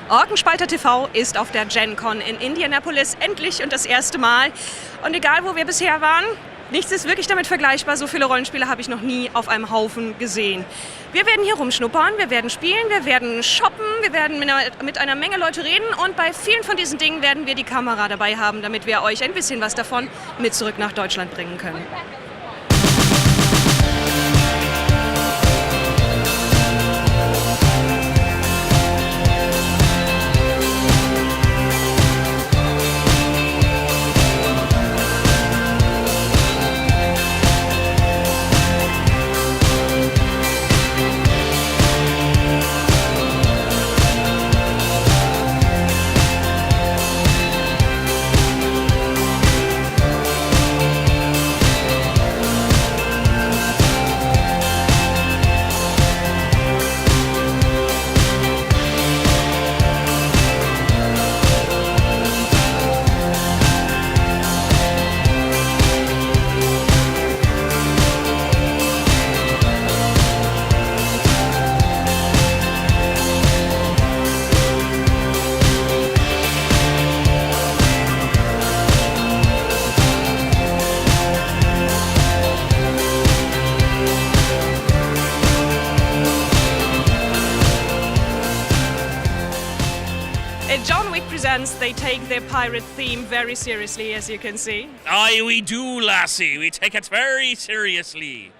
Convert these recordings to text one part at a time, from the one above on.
Orkenspalter TV ist auf der Gencon in Indianapolis endlich und das erste Mal. Und egal, wo wir bisher waren, nichts ist wirklich damit vergleichbar. So viele Rollenspiele habe ich noch nie auf einem Haufen gesehen. Wir werden hier rumschnuppern, wir werden spielen, wir werden shoppen, wir werden mit einer Menge Leute reden und bei vielen von diesen Dingen werden wir die Kamera dabei haben, damit wir euch ein bisschen was davon mit zurück nach Deutschland bringen können. John Wick presents, they take their pirate theme very seriously, as you can see. Aye, we do, lassie. We take it very seriously.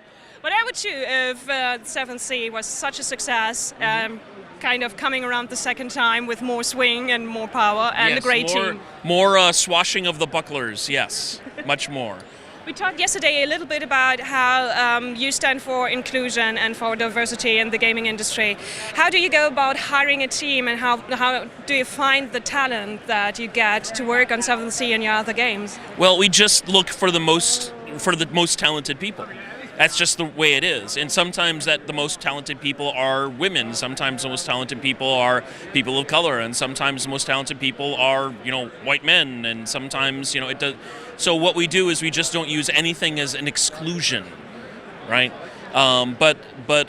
What would you if 7th Sea was such a success, kind of coming around the second time with more swing and more power and yes, a great team? More swashing of the bucklers, yes, much more. We talked yesterday a little bit about how you stand for inclusion and for diversity in the gaming industry. How do you go about hiring a team, and how do you find the talent that you get to work on 7th Sea and your other games? Well, we just look for the most talented people. That's just the way it is. And sometimes the most talented people are women. Sometimes the most talented people are people of color. And sometimes the most talented people are, white men. And sometimes, it does. So what we do is we just don't use anything as an exclusion, right? But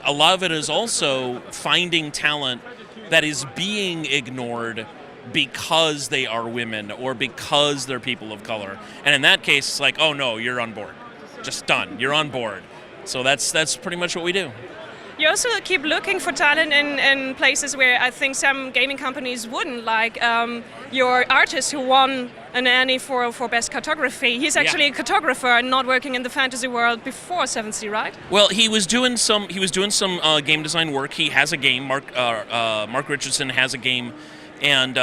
a lot of it is also finding talent that is being ignored because they are women or because they're people of color. And in that case, it's like, oh no, you're on board. Just done. You're on board. So that's pretty much what we do. You also keep looking for talent in places where I think some gaming companies wouldn't, like your artist who won an Annie for Best Cartography. He's actually a cartographer and not working in the fantasy world before 7th Sea, right? Well, he was doing some game design work. He has a game. Mark Richardson has a game, and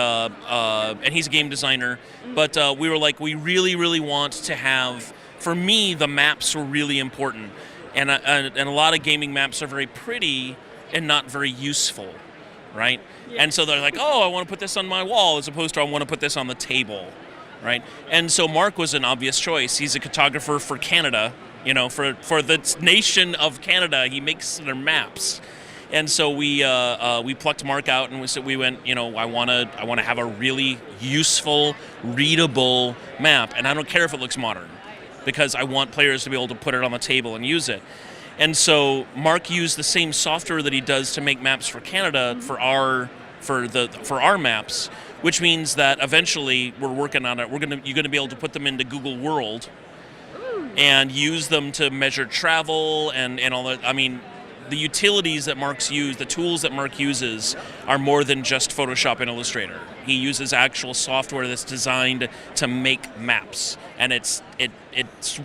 he's a game designer. But we were like, we really want to have. For me, the maps were really important. And a lot of gaming maps are very pretty and not very useful, right? Yeah. And so they're like, oh, I want to put this on my wall as opposed to I want to put this on the table, right? And so Mark was an obvious choice. He's a cartographer for Canada, for the nation of Canada. He makes their maps. And so we plucked Mark out and we went, I want to have a really useful, readable map, and I don't care if it looks modern, because I want players to be able to put it on the table and use it. And so Mark used the same software that he does to make maps for Canada for our maps, which means that eventually we're working on it. You're gonna be able to put them into Google World and use them to measure travel and all that. I mean, the utilities that Mark's used, the tools that Mark uses, are more than just Photoshop and Illustrator. He uses actual software that's designed to make maps, and it's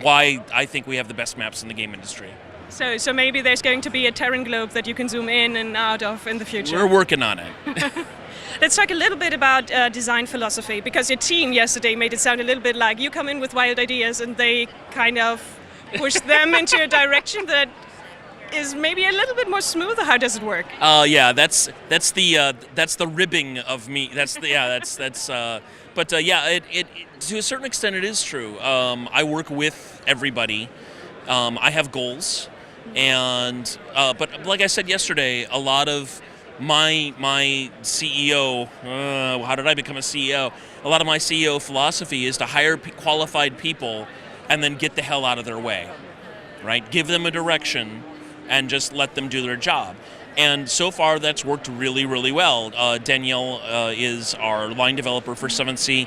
why I think we have the best maps in the game industry. So maybe there's going to be a Terran globe that you can zoom in and out of in the future. We're working on it. Let's talk a little bit about design philosophy, because your team yesterday made it sound a little bit like you come in with wild ideas and they kind of push them into a direction that is maybe a little bit more smooth. How does it work? Yeah, that's the ribbing of me. But it to a certain extent it is true. I work with everybody. I have goals, and but like I said yesterday, a lot of my CEO. How did I become a CEO? A lot of my CEO philosophy is to hire qualified people and then get the hell out of their way, right? Give them a direction and just let them do their job. And so far, that's worked really, really well. Danielle is our line developer for 7th Sea,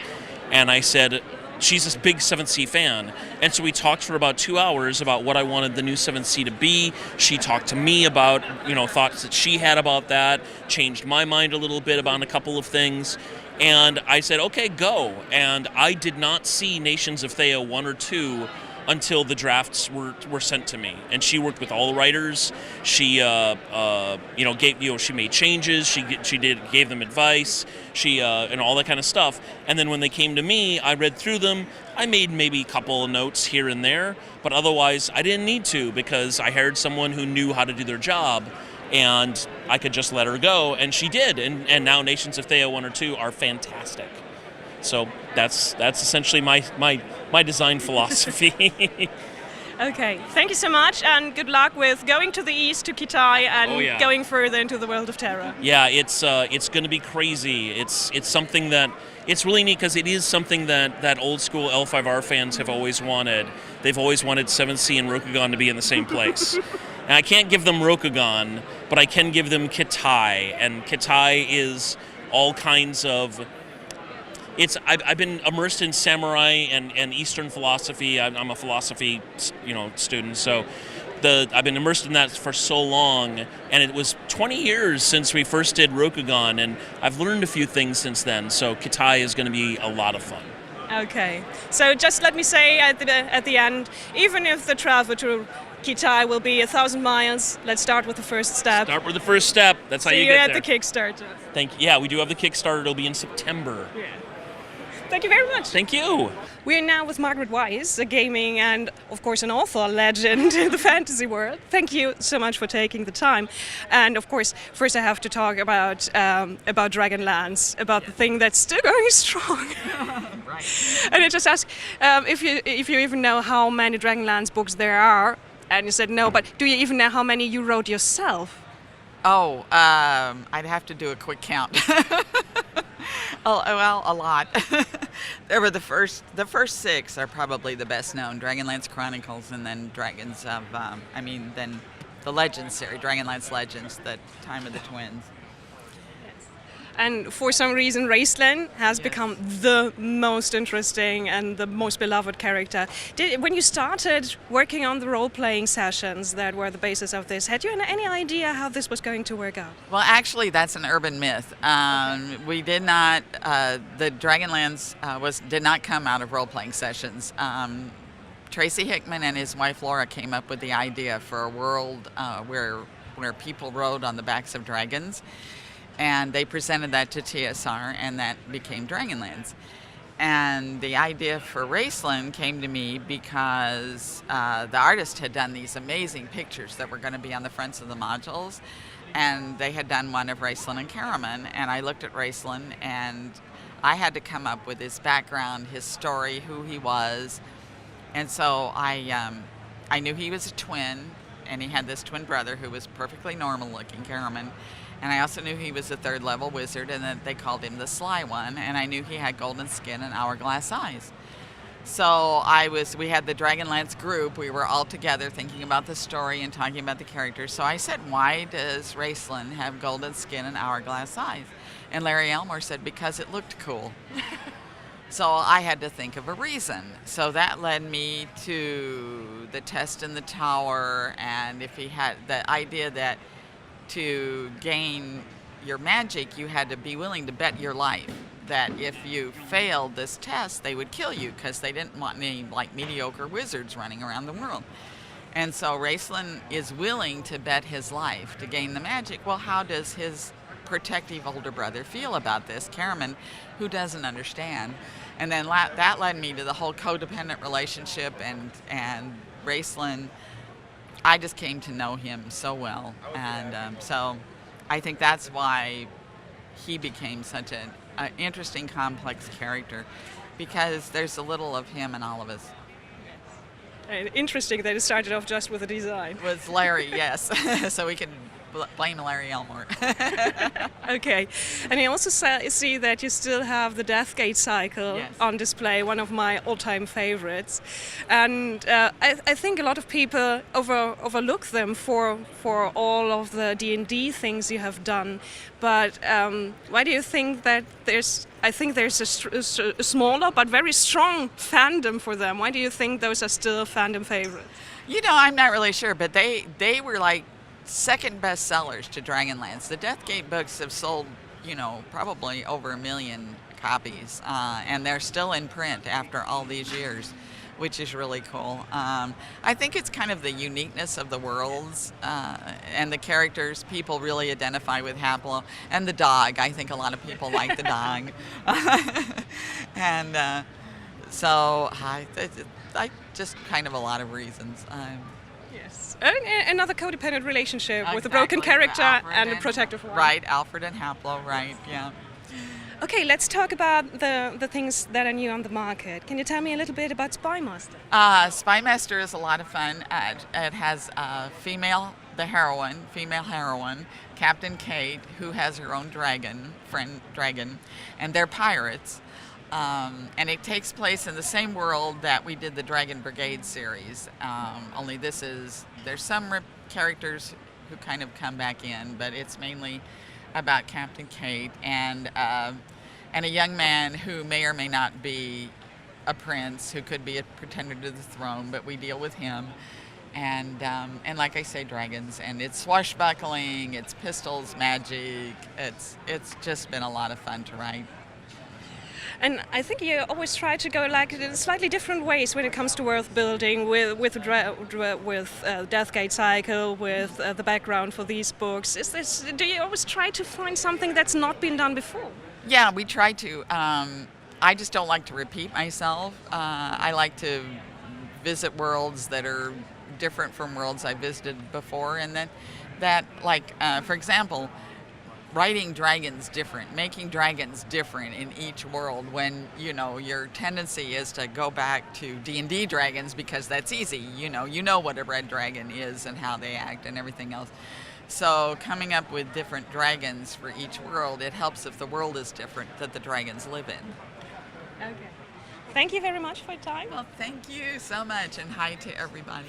and I said, she's a big 7th Sea fan. And so we talked for about 2 hours about what I wanted the new 7th Sea to be. She talked to me about, thoughts that she had about that, changed my mind a little bit about a couple of things. And I said, okay, go. And I did not see Nations of Thea 1 or 2 until the drafts were sent to me. And she worked with all the writers. She, she made changes. She gave them advice. And all that kind of stuff. And then when they came to me, I read through them. I made maybe a couple of notes here and there, but otherwise I didn't need to because I hired someone who knew how to do their job. And I could just let her go, and she did. And now Nations of Thea 1 or 2 are fantastic. So that's essentially my design philosophy. Okay, thank you so much, and good luck with going to the east to Kitai and going further into the world of Terra. Yeah, it's going to be crazy. It's something that it's really neat because it is something that old school L5R fans have always wanted. They've always wanted 7th Sea and Rokugan to be in the same place. And I can't give them Rokugan, but I can give them Kitai, and Kitai is all kinds of. I've been immersed in samurai and Eastern philosophy. I'm a philosophy, student, so I've been immersed in that for so long, and it was 20 years since we first did Rokugan, and I've learned a few things since then. So Kitai is going to be a lot of fun. Okay, so just let me say at the end, even if the travel to Kitai will be 1,000 miles, let's start with the first step. Start with the first step. That's how you get there. See you at the Kickstarter. Thank you. Yeah, we do have the Kickstarter. It'll be in September. Yeah. Thank you very much. Thank you. We're now with Margret Weiss, a gaming and, of course, an author legend in the fantasy world. Thank you so much for taking the time. And, of course, first I have to talk about Dragonlance, about the thing that's still going strong. Right. And I just asked if you even know how many Dragonlance books there are. And you said no, but do you even know how many you wrote yourself? Oh, I'd have to do a quick count. Oh, well, a lot. There were the first 6 are probably the best known: Dragonlance Chronicles, and then Dragons of, then the Legends series, Dragonlance Legends, the Time of the Twins. And for some reason, Raceland has become the most interesting and the most beloved character. When you started working on the role-playing sessions that were the basis of this, had you any idea how this was going to work out? Well, actually, that's an urban myth. We did not, the Dragonlance did not come out of role-playing sessions. Tracy Hickman and his wife Laura came up with the idea for a world where people rode on the backs of dragons. And they presented that to TSR, and that became Dragonlance. And the idea for Raceland came to me because the artist had done these amazing pictures that were going to be on the fronts of the modules. And they had done one of Raceland and Karaman. And I looked at Raceland, and I had to come up with his background, his story, who he was. And so I knew he was a twin, and he had this twin brother who was perfectly normal looking, Karaman. And I also knew he was a 3rd level wizard, and that they called him the Sly One. And I knew he had golden skin and hourglass eyes. So we had the Dragonlance group. We were all together thinking about the story and talking about the characters. So I said, why does Raceland have golden skin and hourglass eyes? And Larry Elmore said, because it looked cool. So I had to think of a reason. So that led me to the test in the tower, and if he had the idea that to gain your magic, you had to be willing to bet your life that if you failed this test, they would kill you because they didn't want any mediocre wizards running around the world. And so Raceland is willing to bet his life to gain the magic. Well, how does his protective older brother feel about this, Karaman, who doesn't understand? And then that led me to the whole codependent relationship, and Raceland, I just came to know him so well. And so I think that's why he became such an interesting, complex character, because there's a little of him in all of us. Interesting that it started off just with a design. With Larry, yes. So we could blame Larry Elmore. Okay, and I also see that you still have the Deathgate cycle Yes. on display, one of my all-time favorites, and I think a lot of people overlook them for all of the D&D things you have done. But why do you think that I think there's a smaller but very strong fandom for them? Why do you think those are still fandom favorites? I'm not really sure, but they were like second best sellers to Dragonlance. The Deathgate books have sold, probably over 1 million copies, and they're still in print after all these years, which is really cool. I think it's kind of the uniqueness of the worlds and the characters. People really identify with Haplo, and the dog. I think a lot of people like the dog. And so I just kind of a lot of reasons. Yes. Another codependent relationship with a Exactly, broken character Alfred and a protective one. Right, Alfred and Haplo, right, yeah. Okay, let's talk about the things that are new on the market. Can you tell me a little bit about Spymaster? Spymaster is a lot of fun. It has female heroine, Captain Kate, who has her own dragon, and they're pirates. And it takes place in the same world that we did the Dragon Brigade series. Only there's some characters who kind of come back in, but it's mainly about Captain Kate and a young man who may or may not be a prince, who could be a pretender to the throne, but we deal with him. And like I say, dragons, and it's swashbuckling, it's pistols, magic. It's just been a lot of fun to write. And I think you always try to go like in slightly different ways when it comes to world building with Deathgate cycle, with the background for these books. Do you always try to find something that's not been done before? Yeah, we try to. I just don't like to repeat myself. I like to visit worlds that are different from worlds I visited before, and for example, writing dragons different, making dragons different in each world, when your tendency is to go back to D&D dragons because that's easy. You know what a red dragon is and how they act and everything else. So coming up with different dragons for each world, it helps if the world is different that the dragons live in. Okay. Thank you very much for your time. Well, thank you so much, and hi to everybody.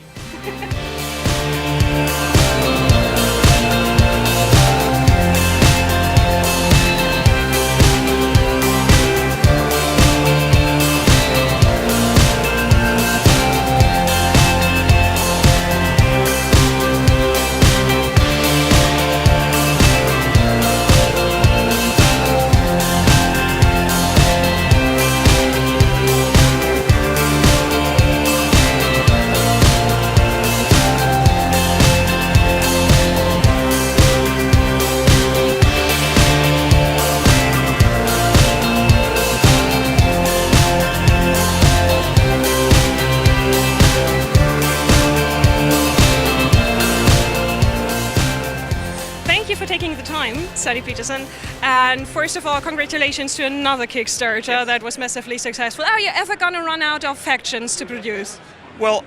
Sally Petersen, and first of all, congratulations to another Kickstarter that was massively successful. Are you ever going to run out of factions to produce? Well,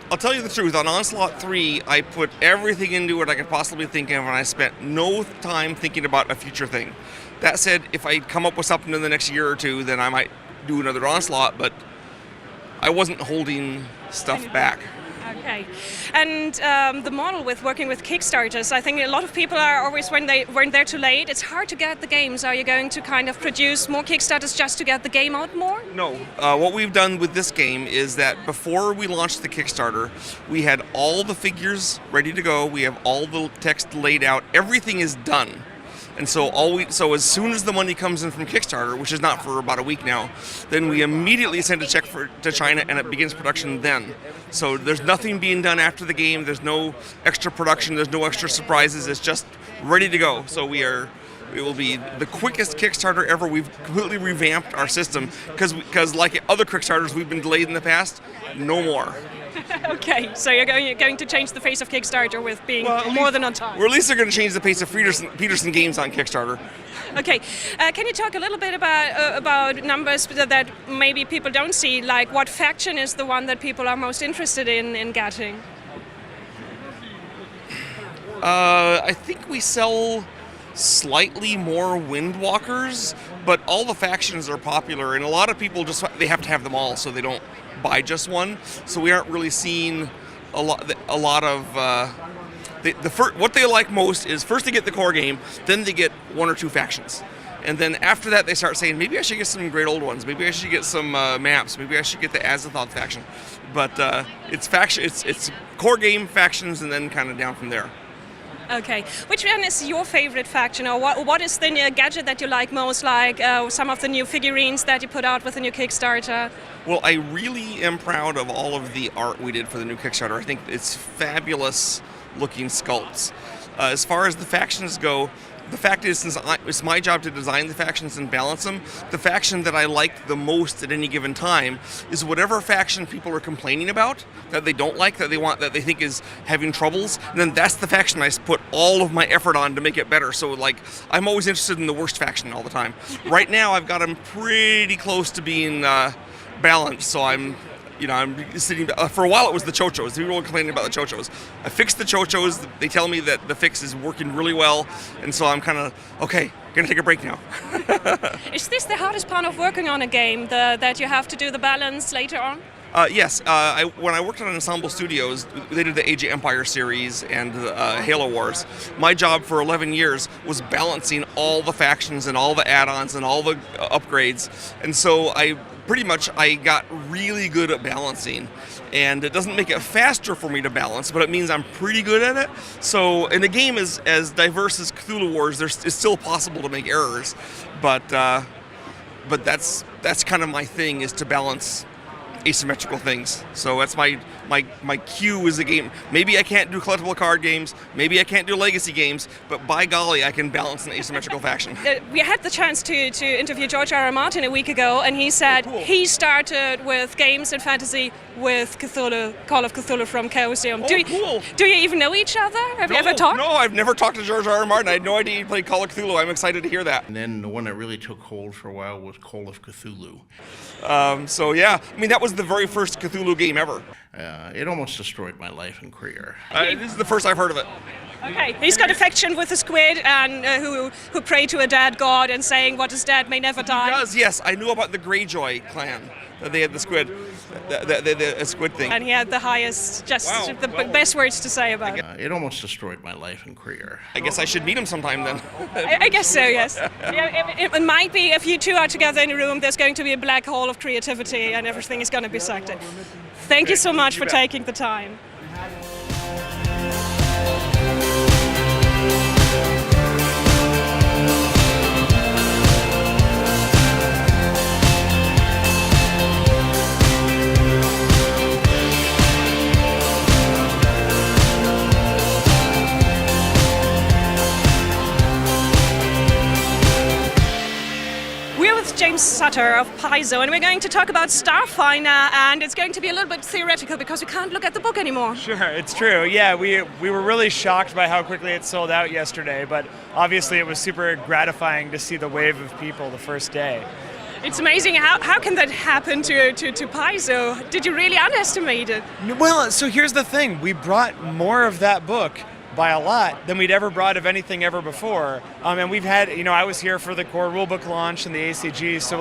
I'll tell you the truth. On Onslaught 3, I put everything into it I could possibly think of, and I spent no time thinking about a future thing. That said, if I come up with something in the next year or two, then I might do another Onslaught, but I wasn't holding stuff back. Okay, and the model with working with Kickstarters, I think a lot of people are always, when they're too late, it's hard to get the games. Are you going to kind of produce more Kickstarters just to get the game out more? No. What we've done with this game is that before we launched the Kickstarter, we had all the figures ready to go. We have all the text laid out. Everything is done. And so as soon as the money comes in from Kickstarter, which is not for about a week now, then we immediately send a check to China, and it begins production then. So there's nothing being done after the game. There's no extra production. There's no extra surprises. It's just ready to go. So it will be the quickest Kickstarter ever. We've completely revamped our system because like other Kickstarters we've been delayed in the past, no more. Okay, so you're going to change the face of Kickstarter with being more than on time. We're at least going to change the face of Petersen games on Kickstarter. Okay, can you talk a little bit about numbers that maybe people don't see? Like, what faction is the one that people are most interested in getting? I think we sell slightly more Windwalkers, but all the factions are popular, and a lot of people they have to have them all, so they don't buy just one. So we aren't really seeing a lot of. What they like most is first they get the core game, then they get one or two factions. And then after that, they start saying, maybe I should get some great old ones. Maybe I should get some maps. Maybe I should get the Azathoth faction. But it's core game, factions, and then kind of down from there. Okay. Which one is your favorite faction, or what is the gadget that you like most, like some of the new figurines that you put out with the new Kickstarter? Well, I really am proud of all of the art we did for the new Kickstarter. I think it's fabulous looking sculpts. As far as the factions go, the fact is, since it's my job to design the factions and balance them, the faction that I like the most at any given time is whatever faction people are complaining about, that they don't like, that they think is having troubles, and then that's the faction I put all of my effort on to make it better. So, like, I'm always interested in the worst faction all the time. Right now, I've got them pretty close to being balanced, so I'm sitting. For a while, it was the Chochos. People were complaining about the Chochos. I fixed the Chochos. They tell me that the fix is working really well, and so I'm kind of okay. Gonna take a break now. Is this the hardest part of working on a game? That you have to do the balance later on? Yes. When I worked on Ensemble Studios, they did the Age of Empires series and Halo Wars. My job for 11 years was balancing all the factions and all the add-ons and all the upgrades, and so I got really good at balancing, and it doesn't make it faster for me to balance, but it means I'm pretty good at it. So in a game as diverse as Cthulhu Wars, it's still possible to make errors, but that's kind of my thing, is to balance asymmetrical things. So that's my cue is a game. Maybe I can't do collectible card games, maybe I can't do legacy games, but by golly, I can balance an asymmetrical faction. We had the chance to interview George R.R. Martin a week ago, and he said he started with games and fantasy with Cthulhu, Call of Cthulhu from Chaosium. Do you even know each other? Have you ever talked? No, I've never talked to George R.R. Martin. I had no idea he played Call of Cthulhu. I'm excited to hear that. And then the one that really took hold for a while was Call of Cthulhu. So yeah, I mean, that was the very first Cthulhu game ever. It almost destroyed my life and career. This is the first I've heard of it. Okay, he's got affection with the squid and who pray to a dead god and saying what is dead may never die. He does, yes. I knew about the Greyjoy clan. They had the squid, the squid thing. And he had the highest, the best words to say about it. It almost destroyed my life and career. I guess I should meet him sometime then. I guess so, yes. Yeah, it might be, if you two are together in a room, there's going to be a black hole of creativity and everything is going to be sucked in. Thank you so much for taking the time. James Sutter of Paizo, and we're going to talk about Starfinder, and it's going to be a little bit theoretical because we can't look at the book anymore. Sure, it's true. Yeah, we were really shocked by how quickly it sold out yesterday, but obviously it was super gratifying to see the wave of people the first day. It's amazing. How can that happen to Paizo? Did you really underestimate it? Well, so here's the thing. We brought more of that book by a lot than we'd ever brought of anything ever before. And we've had, I was here for the core rulebook launch and the ACG, so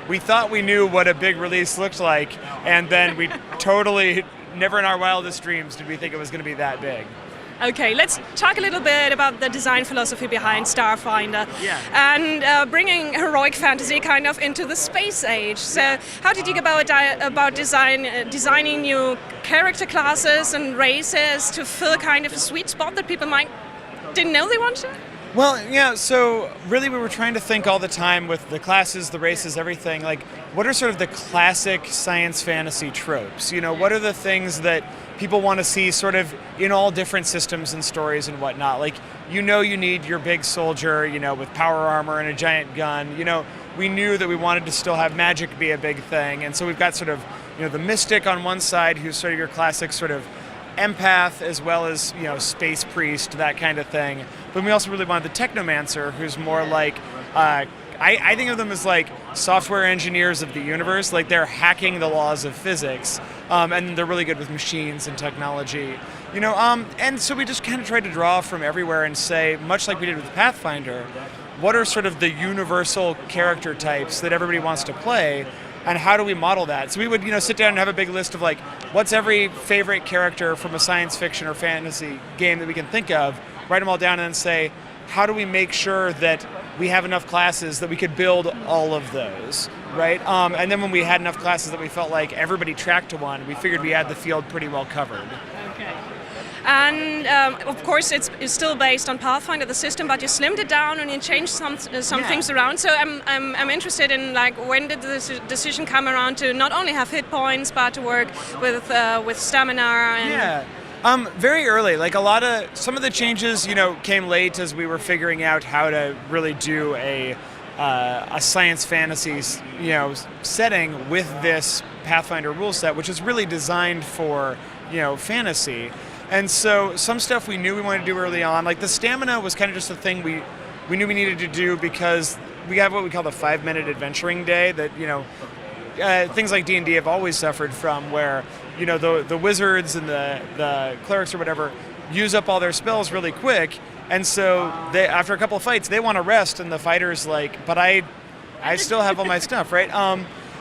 we thought we knew what a big release looked like, and then we totally, never in our wildest dreams did we think it was going to be that big. Okay, let's talk a little bit about the design philosophy behind Starfinder. Yeah. And bringing heroic fantasy kind of into the space age. So how did you go about designing new character classes and races to fill kind of a sweet spot that people didn't know they wanted? Well, yeah, so really we were trying to think all the time with the classes, the races, everything, what are sort of the classic science fantasy tropes? What are the things that people want to see sort of in all different systems and stories and whatnot? You need your big soldier, with power armor and a giant gun. We knew that we wanted to still have magic be a big thing, and so we've got sort of, the mystic on one side, who's sort of your classic sort of empath, as well as space priest, that kind of thing. But we also really wanted the technomancer, who's more like a I think of them as like software engineers of the universe. Like they're hacking the laws of physics, and they're really good with machines and technology. And so we just kind of tried to draw from everywhere and say, much like we did with Pathfinder, what are sort of the universal character types that everybody wants to play, and how do we model that? So we would, sit down and have a big list of like, what's every favorite character from a science fiction or fantasy game that we can think of, write them all down, and then say, how do we make sure that we have enough classes that we could build all of those, right? And then when we had enough classes that we felt like everybody tracked to one, we figured we had the field pretty well covered. Okay. And of course, it's still based on Pathfinder, the system, but you slimmed it down and you changed some things around. So I'm interested in like when did the decision come around to not only have hit points but to work with stamina and. Yeah. Very early. Like some of the changes, came late as we were figuring out how to really do a science fantasy, setting with this Pathfinder rule set, which is really designed for, fantasy. And so some stuff we knew we wanted to do early on, like the stamina was kind of just a thing we knew we needed to do because we have what we call the 5-minute adventuring day that, things like D&D have always suffered from, where, the wizards and the clerics or whatever use up all their spells really quick. And so after a couple of fights, they want to rest, and the fighter's like, but I still have all my stuff, right?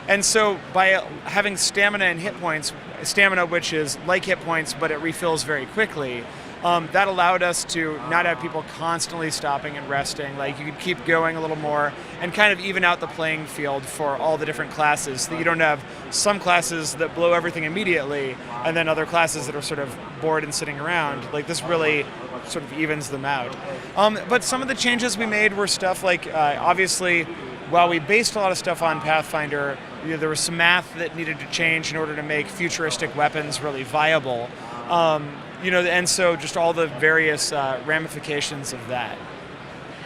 And so by having stamina and hit points, stamina which is like hit points, but it refills very quickly, that allowed us to not have people constantly stopping and resting. Like you could keep going a little more and kind of even out the playing field for all the different classes, so that you don't have some classes that blow everything immediately and then other classes that are sort of bored and sitting around. Like this really sort of evens them out. But some of the changes we made were stuff like, obviously, while we based a lot of stuff on Pathfinder, there was some math that needed to change in order to make futuristic weapons really viable. And so just all the various ramifications of that.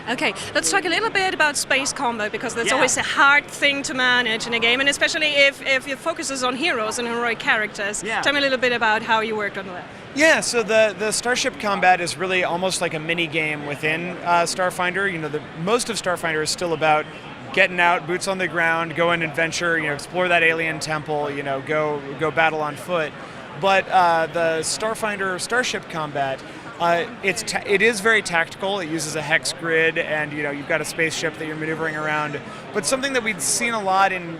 Okay, let's talk a little bit about space combat, because that's always a hard thing to manage in a game, and especially if it focuses on heroes and heroic characters. Yeah. Tell me a little bit about how you worked on that. Yeah, so the starship combat is really almost like a mini game within Starfinder. Most of Starfinder is still about getting out, boots on the ground, go and adventure, explore that alien temple, go battle on foot. But the Starfinder starship combat, it is very tactical. It uses a hex grid, and you've got a spaceship that you're maneuvering around. But something that we've seen a lot in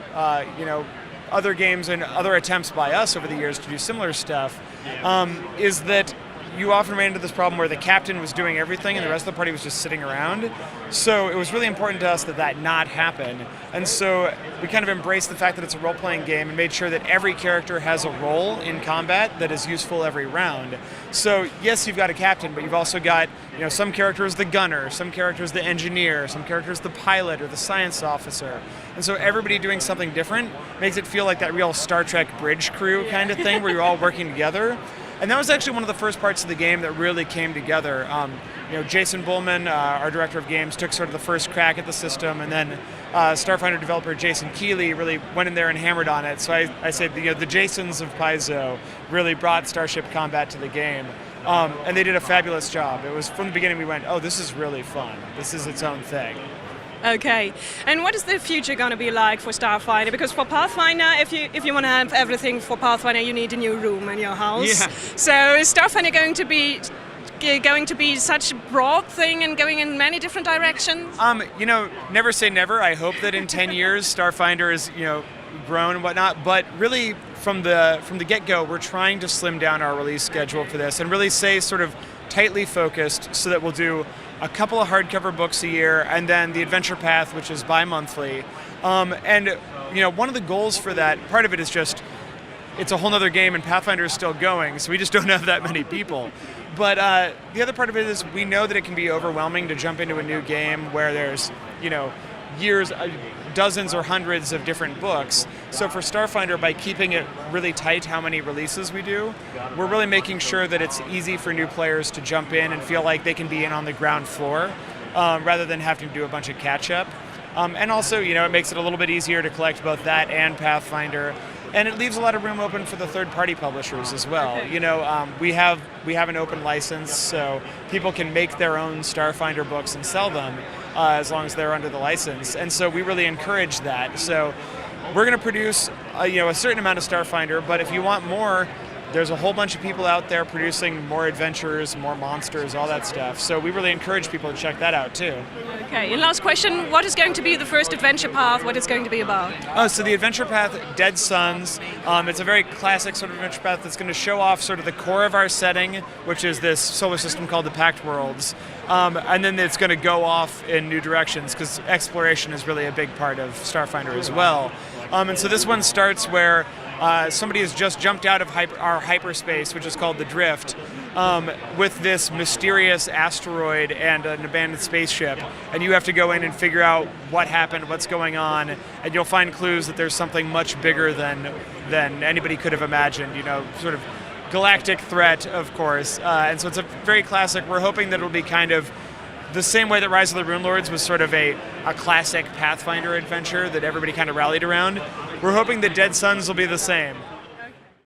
other games and other attempts by us over the years to do similar stuff is that you often ran into this problem where the captain was doing everything and the rest of the party was just sitting around. So it was really important to us that not happen. And so we kind of embraced the fact that it's a role-playing game and made sure that every character has a role in combat that is useful every round. So yes, you've got a captain, but you've also got, some characters the gunner, some characters the engineer, some characters the pilot or the science officer. And so everybody doing something different makes it feel like that real Star Trek bridge crew kind of thing where you're all working together. And that was actually one of the first parts of the game that really came together. Jason Bullman, our director of games, took sort of the first crack at the system, and then Starfinder developer Jason Keeley really went in there and hammered on it. So I said, the Jasons of Paizo really brought Starship Combat to the game, and they did a fabulous job. It was from the beginning we went, oh, this is really fun. This is its own thing. Okay, and what is the future going to be like for Starfinder? Because for Pathfinder, if you want to have everything for Pathfinder, you need a new room in your house. Yeah. So is Starfinder going to be such a broad thing and going in many different directions? Never say never. I hope that in 10 years Starfinder is grown and whatnot. But really, from the get-go, we're trying to slim down our release schedule for this and really stay sort of tightly focused, so that we'll do a couple of hardcover books a year, and then the Adventure Path, which is bi-monthly. And one of the goals for that, part of it is just, it's a whole nother game and Pathfinder is still going, so we just don't have that many people. But the other part of it is we know that it can be overwhelming to jump into a new game where there's, years, dozens or hundreds of different books. So for Starfinder, by keeping it really tight how many releases we do, we're really making sure that it's easy for new players to jump in and feel like they can be in on the ground floor, rather than having to do a bunch of catch-up. And also, it makes it a little bit easier to collect both that and Pathfinder. And it leaves a lot of room open for the third-party publishers as well. We have an open license, so people can make their own Starfinder books and sell them. as long as they're under the license. And so we really encourage that. So we're going to produce a certain amount of Starfinder, but if you want more, there's a whole bunch of people out there producing more adventures, more monsters, all that stuff. So we really encourage people to check that out too. Okay, and last question, what is going to be the first adventure path? What is going to be about? So the adventure path, Dead Suns, it's a very classic sort of adventure path that's going to show off sort of the core of our setting, which is this solar system called the Pact Worlds. And then it's going to go off in new directions because exploration is really a big part of Starfinder as well. And so this one starts where somebody has just jumped out of our hyperspace, which is called the Drift, with this mysterious asteroid and an abandoned spaceship. And you have to go in and figure out what happened, what's going on, and you'll find clues that there's something much bigger than anybody could have imagined, sort of galactic threat, of course. And so it's a very classic. We're hoping that it'll be kind of the same way that Rise of the Rune Lords was sort of a classic Pathfinder adventure that everybody kind of rallied around. We're hoping that Dead Suns will be the same.